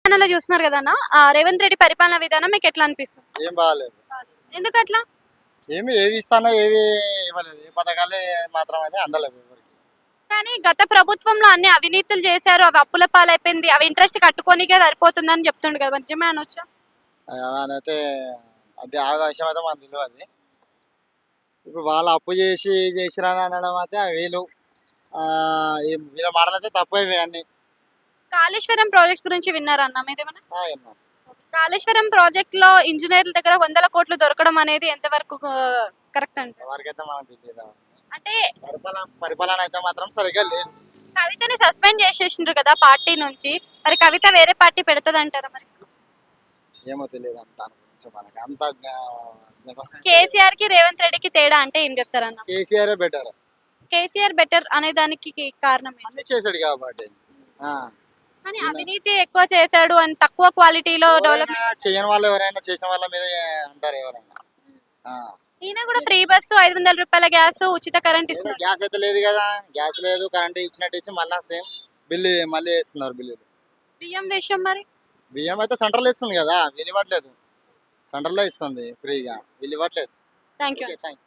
తెలంగాణలో చూస్తున్నారు కదన్నా, రేవంత్ రెడ్డి పరిపాలన విధానం మీకు ఎట్లా అనిపిస్తుంది? ఏం బాగాలేదు. ఎందుకు అట్లా? ఏవి ఇస్తానో ఏవి ఇవ్వలేదు. ఏ పథకాలే మాత్రం అయితే అందలేదు ఎవరికి. కానీ గత ప్రభుత్వంలో అన్ని అవినీతులు చేశారు, అవి అప్పుల పాలైపోయింది, అవి ఇంట్రెస్ట్ కట్టుకోనికే సరిపోతుందని చెప్తుండు కదా, నిజమే అనొచ్చా? అయితే అది ఆ విషయం అయితే మనకు తెలియదు. ఇప్పుడు వాళ్ళు అప్పు చేసిరని అనడం అయితే వీళ్ళు వీళ్ళ మాటలు అయితే తప్ప ఇవి అన్ని. కాళేశ్వరం ప్రాజెక్ట్ గురించి విన్నారన్నా మీదేమన్నా? విన్నాం. కాళేశ్వరం ప్రాజెక్ట్ లో ఇంజనీర్ల దగ్గర 100 కోట్లు దొరకడం అనేది ఎంతవరకు కరెక్ట్ అంటే? ఎవరికైతే మనకు తెలియదు. అంటే పరిపాలన అయితే మాత్రం సరిగ్గా లేదు. కవితని సస్పెండ్ చేసేసిండ్రు కదా పార్టీ నుంచి, మరి కవిత వేరే పార్టీ పెడుతుంది అంటారా మరి? ఏమో తెలియదు అంత గురించి మనకి అంత కేసీఆర్ కి రేవంత్ రెడ్డికి తేడా అంటే ఏం చెప్తారన్న? కేసీఆర్ బెటర్. కేసీఆర్ బెటర్ అనే దానికి కారణం ఏంటి? అన్ని చేశాడు కాబట్టి. కానీ అవినీతి ఎక్కువ చేశాడు అని తక్కువ క్వాలిటీలో డెవలప్. చేయని వాళ్ళు ఎవరైనా చేసిన వాళ్ళ మీద అంటారు ఎవరైనా. ఈయన కూడా ఫ్రీ బస్సు, 500 రూపాయల గ్యాస్, ఉచిత కరెంట్ ఇస్తున్నారు. గ్యాస్ అయితే లేదు కదా, గ్యాస్ లేదు, కరెంట్ ఇచ్చినట్టు ఇచ్చి మళ్ళీ సేమ్ బిల్లు మళ్ళీ వేస్తున్నారు బిల్లులు. బియ్యం విషయం మరి? బియ్యం అయితే సెంట్రల్ ఇస్తుంది కదా, వీళ్ళు ఇవ్వట్లేదు. సెంట్రల్లో ఇస్తుంది ఫ్రీగా, వీళ్ళు ఇవ్వట్లేదు. Thank you. Thank you.